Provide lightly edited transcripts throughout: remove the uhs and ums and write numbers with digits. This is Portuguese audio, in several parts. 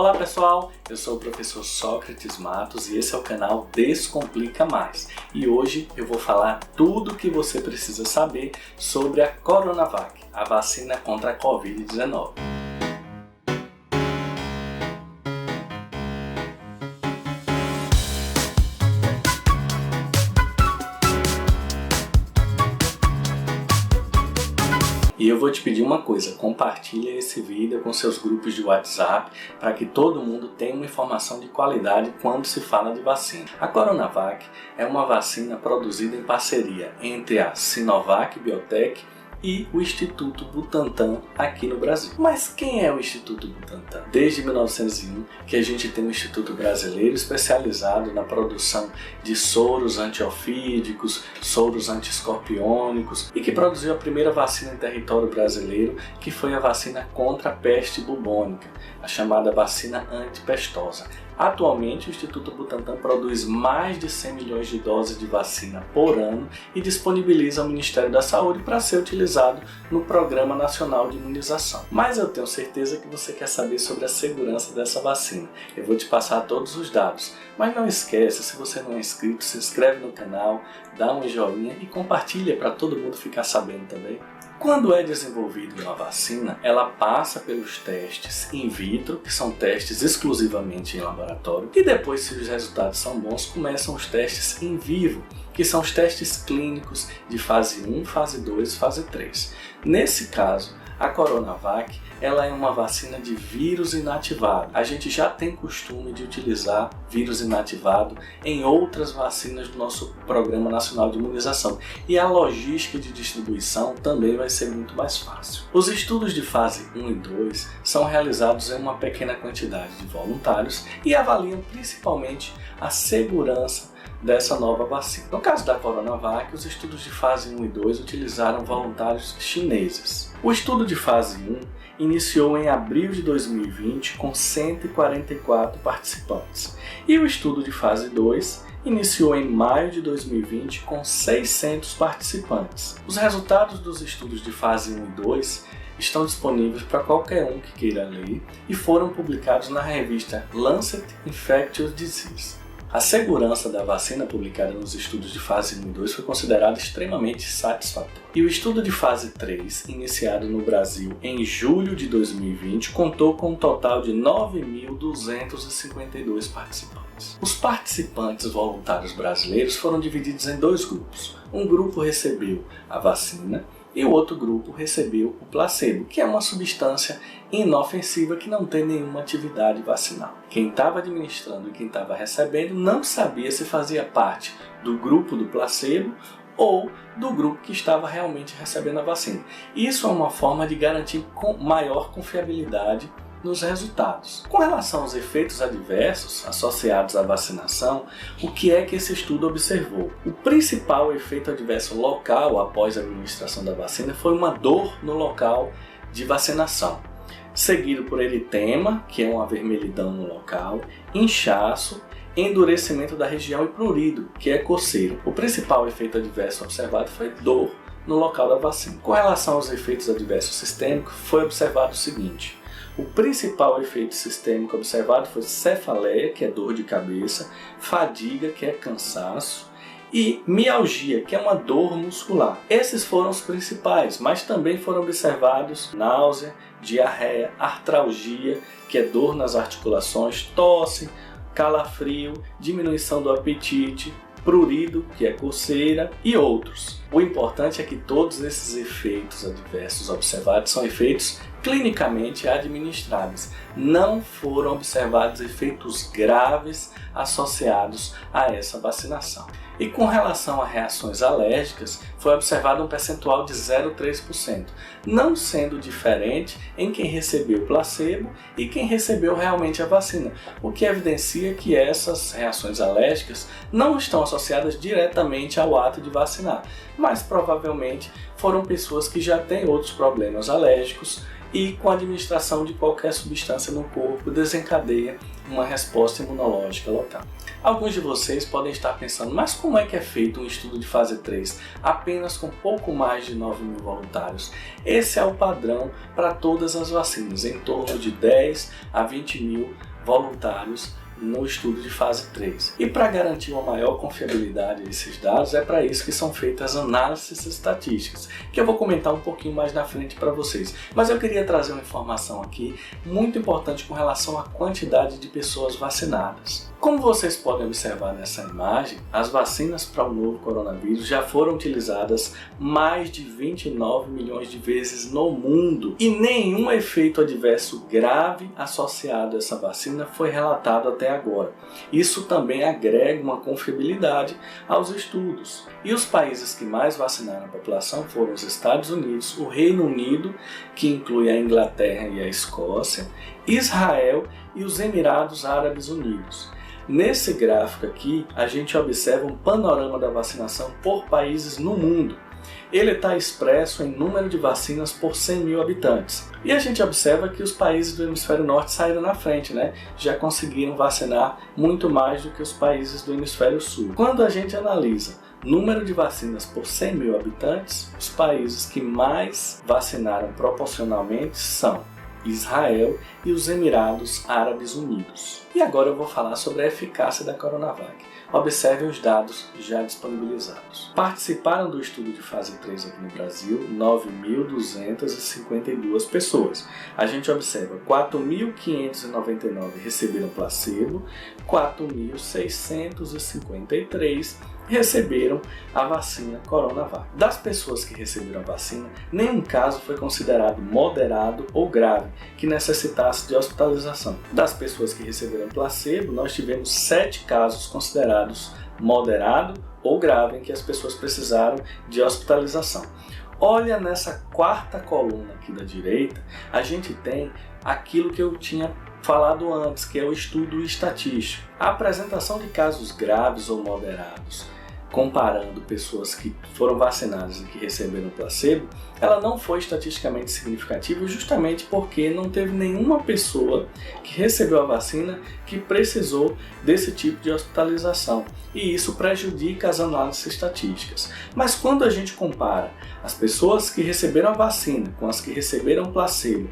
Olá pessoal, eu sou o professor Sócrates Matos e esse é o canal Descomplica Mais. E hoje eu vou falar tudo o que você precisa saber sobre a Coronavac, a vacina contra a Covid-19. E eu vou te pedir uma coisa, compartilhe esse vídeo com seus grupos de WhatsApp para que todo mundo tenha uma informação de qualidade quando se fala de vacina. A Coronavac é uma vacina produzida em parceria entre a Sinovac Biotech e o Instituto Butantan aqui no Brasil. Mas quem é o Instituto Butantan? Desde 1901 que a gente tem um instituto brasileiro especializado na produção de soros antiofídicos, soros antiescorpiônicos e que produziu a primeira vacina em território brasileiro, que foi a vacina contra a peste bubônica, a chamada vacina antipestosa. Atualmente, o Instituto Butantan produz mais de 100 milhões de doses de vacina por ano e disponibiliza ao Ministério da Saúde para ser utilizado no Programa Nacional de Imunização. Mas eu tenho certeza que você quer saber sobre a segurança dessa vacina. Eu vou te passar todos os dados. Mas não esqueça, se você não é inscrito, se inscreve no canal, dá um joinha e compartilha para todo mundo ficar sabendo também. Quando é desenvolvida uma vacina, ela passa pelos testes in vitro, que são testes exclusivamente em laboratório, e depois, se os resultados são bons, começam os testes in vivo, que são os testes clínicos de fase 1, fase 2 e fase 3. Nesse caso, a Coronavac ela é uma vacina de vírus inativado. A gente já tem costume de utilizar vírus inativado em outras vacinas do nosso Programa Nacional de Imunização. E a logística de distribuição também vai ser muito mais fácil. Os estudos de fase 1 e 2 são realizados em uma pequena quantidade de voluntários e avaliam principalmente a segurança dessa nova vacina. No caso da Coronavac, os estudos de fase 1 e 2 utilizaram voluntários chineses. O estudo de fase 1 iniciou em abril de 2020 com 144 participantes e o estudo de fase 2 iniciou em maio de 2020 com 600 participantes. Os resultados dos estudos de fase 1 e 2 estão disponíveis para qualquer um que queira ler e foram publicados na revista Lancet Infectious Diseases. A segurança da vacina publicada nos estudos de fase 1 e 2 foi considerada extremamente satisfatória. E o estudo de fase 3, iniciado no Brasil em julho de 2020, contou com um total de 9.252 participantes. Os participantes voluntários brasileiros foram divididos em dois grupos. Um grupo recebeu a vacina e o outro grupo recebeu o placebo, que é uma substância inofensiva que não tem nenhuma atividade vacinal. Quem estava administrando e quem estava recebendo não sabia se fazia parte do grupo do placebo ou do grupo que estava realmente recebendo a vacina. Isso é uma forma de garantir maior confiabilidade nos resultados. Com relação aos efeitos adversos associados à vacinação, o que é que esse estudo observou? O principal efeito adverso local após a administração da vacina foi uma dor no local de vacinação, seguido por eritema, que é uma avermelhidão no local, inchaço, endurecimento da região e prurido, que é coceira. O principal efeito adverso observado foi dor no local da vacina. Com relação aos efeitos adversos sistêmicos, foi observado o seguinte: o principal efeito sistêmico observado foi cefaleia, que é dor de cabeça, fadiga, que é cansaço, e mialgia, que é uma dor muscular. Esses foram os principais, mas também foram observados náusea, diarreia, artralgia, que é dor nas articulações, tosse, calafrio, diminuição do apetite, prurido, que é coceira, e outros. O importante é que todos esses efeitos adversos observados são efeitos clinicamente administráveis. Não foram observados efeitos graves associados a essa vacinação. E com relação a reações alérgicas, foi observado um percentual de 0,3%, não sendo diferente em quem recebeu o placebo e quem recebeu realmente a vacina, o que evidencia que essas reações alérgicas não estão associadas diretamente ao ato de vacinar, mas provavelmente foram pessoas que já têm outros problemas alérgicos e com a administração de qualquer substância no corpo desencadeia uma resposta imunológica local. Alguns de vocês podem estar pensando, mas como é que é feito um estudo de fase 3 apenas com pouco mais de 9.000 voluntários? Esse é o padrão para todas as vacinas, em torno de 10 a 20 mil voluntários no estudo de fase 3. E para garantir uma maior confiabilidade desses dados, é para isso que são feitas análises estatísticas, que eu vou comentar um pouquinho mais na frente para vocês. Mas eu queria trazer uma informação aqui muito importante com relação à quantidade de pessoas vacinadas. Como vocês podem observar nessa imagem, as vacinas para o novo coronavírus já foram utilizadas mais de 29 milhões de vezes no mundo e nenhum efeito adverso grave associado a essa vacina foi relatado até agora. Isso também agrega uma confiabilidade aos estudos. E os países que mais vacinaram a população foram os Estados Unidos, o Reino Unido, que inclui a Inglaterra e a Escócia, Israel e os Emirados Árabes Unidos. Nesse gráfico aqui, a gente observa um panorama da vacinação por países no mundo. Ele está expresso em número de vacinas por 100 mil habitantes. E a gente observa que os países do hemisfério norte saíram na frente, né? Já conseguiram vacinar muito mais do que os países do hemisfério sul. Quando a gente analisa número de vacinas por 100 mil habitantes, os países que mais vacinaram proporcionalmente são Israel e os Emirados Árabes Unidos. E agora eu vou falar sobre a eficácia da Coronavac. Observe os dados já disponibilizados. Participaram do estudo de fase 3 aqui no Brasil 9.252 pessoas. A gente observa 4.599 receberam placebo, 4.653 receberam a vacina Coronavac. Das pessoas que receberam a vacina, nenhum caso foi considerado moderado ou grave, que necessitasse de hospitalização. Das pessoas que receberam placebo, nós tivemos 7 casos considerados moderado ou grave, em que as pessoas precisaram de hospitalização. Olha nessa quarta coluna aqui da direita, a gente tem aquilo que eu tinha falado antes, que é o estudo estatístico. A apresentação de casos graves ou moderados, comparando pessoas que foram vacinadas e que receberam placebo, ela não foi estatisticamente significativa justamente porque não teve nenhuma pessoa que recebeu a vacina que precisou desse tipo de hospitalização. E isso prejudica as análises estatísticas. Mas quando a gente compara as pessoas que receberam a vacina com as que receberam placebo,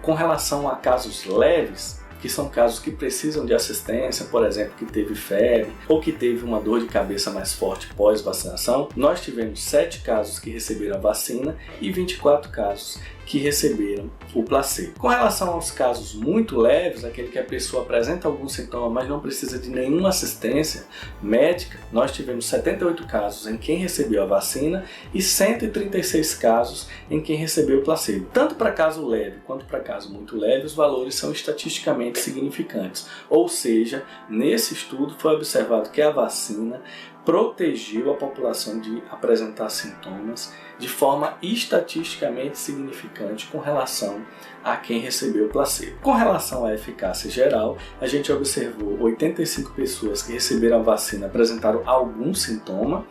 com relação a casos leves, que são casos que precisam de assistência, por exemplo, que teve febre ou que teve uma dor de cabeça mais forte pós-vacinação, nós tivemos 7 casos que receberam a vacina e 24 casos que receberam o placebo. Com relação aos casos muito leves, aquele que a pessoa apresenta algum sintoma, mas não precisa de nenhuma assistência médica, nós tivemos 78 casos em quem recebeu a vacina e 136 casos em quem recebeu o placebo. Tanto para caso leve quanto para caso muito leve, os valores são estatisticamente significantes. Ou seja, nesse estudo foi observado que a vacina protegeu a população de apresentar sintomas de forma estatisticamente significante com relação a quem recebeu o placebo. Com relação à eficácia geral, a gente observou 85 pessoas que receberam a vacina apresentaram algum sintoma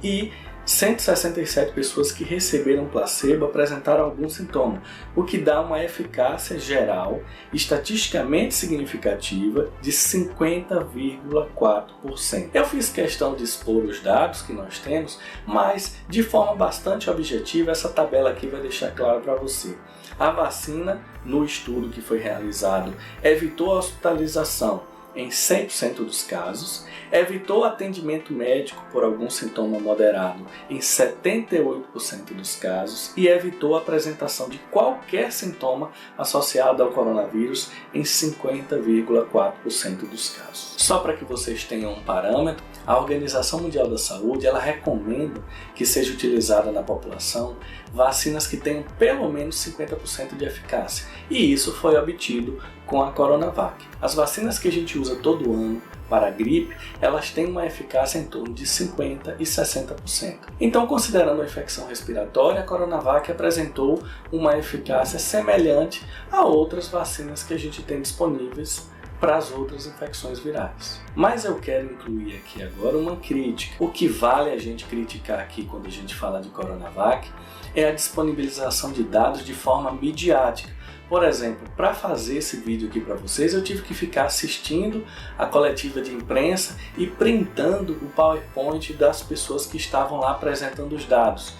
e 167 pessoas que receberam placebo apresentaram algum sintoma, o que dá uma eficácia geral estatisticamente significativa de 50,4%. Eu fiz questão de expor os dados que nós temos, mas de forma bastante objetiva, essa tabela aqui vai deixar claro para você. A vacina, no estudo que foi realizado, evitou a hospitalização em 100% dos casos, evitou atendimento médico por algum sintoma moderado em 78% dos casos e evitou a apresentação de qualquer sintoma associado ao coronavírus em 50,4% dos casos. Só para que vocês tenham um parâmetro, a Organização Mundial da Saúde ela recomenda que seja utilizada na população vacinas que tenham pelo menos 50% de eficácia, e isso foi obtido com a Coronavac. As vacinas que a gente usa todo ano para a gripe, elas têm uma eficácia em torno de 50% e 60%. Então, considerando a infecção respiratória, a Coronavac apresentou uma eficácia semelhante a outras vacinas que a gente tem disponíveis para as outras infecções virais. Mas eu quero incluir aqui agora uma crítica. O que vale a gente criticar aqui quando a gente fala de Coronavac é a disponibilização de dados de forma midiática. Por exemplo, para fazer esse vídeo aqui para vocês, eu tive que ficar assistindo a coletiva de imprensa e printando o PowerPoint das pessoas que estavam lá apresentando os dados.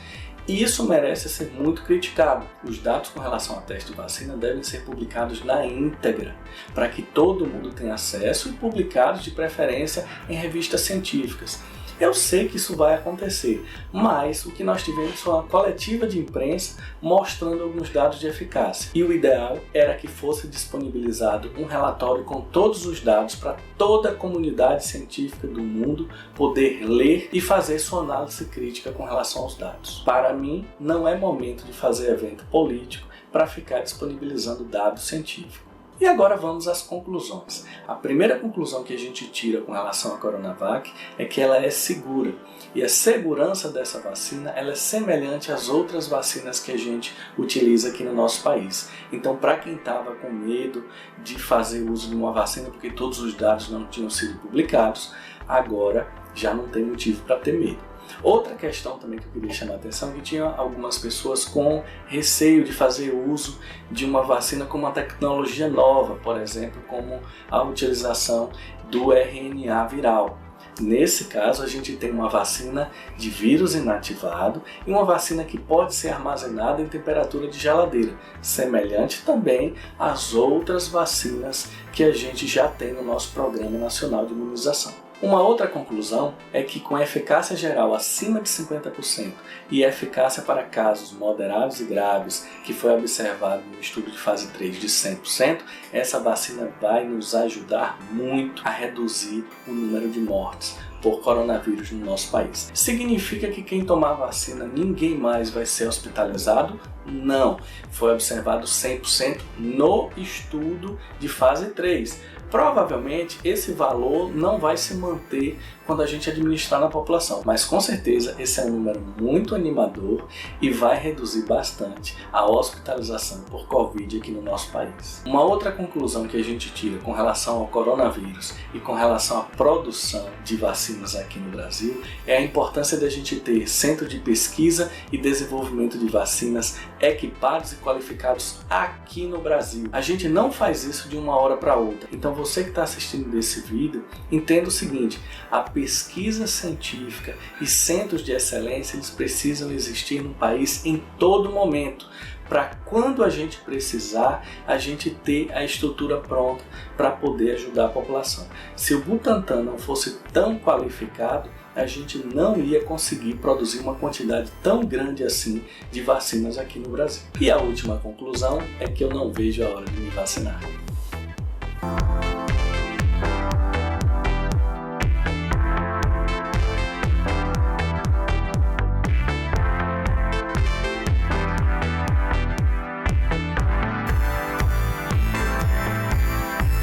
E isso merece ser muito criticado. Os dados com relação ao teste de vacina devem ser publicados na íntegra, para que todo mundo tenha acesso e publicados de preferência em revistas científicas. Eu sei que isso vai acontecer, mas o que nós tivemos foi uma coletiva de imprensa mostrando alguns dados de eficácia. E o ideal era que fosse disponibilizado um relatório com todos os dados para toda a comunidade científica do mundo poder ler e fazer sua análise crítica com relação aos dados. Para mim, não é momento de fazer evento político para ficar disponibilizando dados científicos. E agora vamos às conclusões. A primeira conclusão que a gente tira com relação à Coronavac é que ela é segura. E a segurança dessa vacina ela é semelhante às outras vacinas que a gente utiliza aqui no nosso país. Então, para quem estava com medo de fazer uso de uma vacina porque todos os dados não tinham sido publicados, agora já não tem motivo para ter medo. Outra questão também que eu queria chamar a atenção é que tinha algumas pessoas com receio de fazer uso de uma vacina com uma tecnologia nova, por exemplo, como a utilização do RNA viral. Nesse caso, a gente tem uma vacina de vírus inativado e uma vacina que pode ser armazenada em temperatura de geladeira, semelhante também às outras vacinas que a gente já tem no nosso Programa Nacional de Imunização. Uma outra conclusão é que com eficácia geral acima de 50% e eficácia para casos moderados e graves, que foi observado no estudo de fase 3 de 100%, essa vacina vai nos ajudar muito a reduzir o número de mortes por coronavírus no nosso país. Significa que quem tomar a vacina ninguém mais vai ser hospitalizado? Não, foi observado 100% no estudo de fase 3. Provavelmente esse valor não vai se manter quando a gente administrar na população, mas com certeza esse é um número muito animador e vai reduzir bastante a hospitalização por Covid aqui no nosso país. Uma outra conclusão que a gente tira com relação ao coronavírus e com relação à produção de vacinas aqui no Brasil é a importância da gente ter centro de pesquisa e desenvolvimento de vacinas equipados e qualificados aqui no Brasil. A gente não faz isso de uma hora para outra, então você que está assistindo desse vídeo, entenda o seguinte: a pesquisa científica e centros de excelência eles precisam existir no país em todo momento, para quando a gente precisar, a gente ter a estrutura pronta para poder ajudar a população. Se o Butantan não fosse tão qualificado, a gente não ia conseguir produzir uma quantidade tão grande assim de vacinas aqui no Brasil. E a última conclusão é que eu não vejo a hora de me vacinar.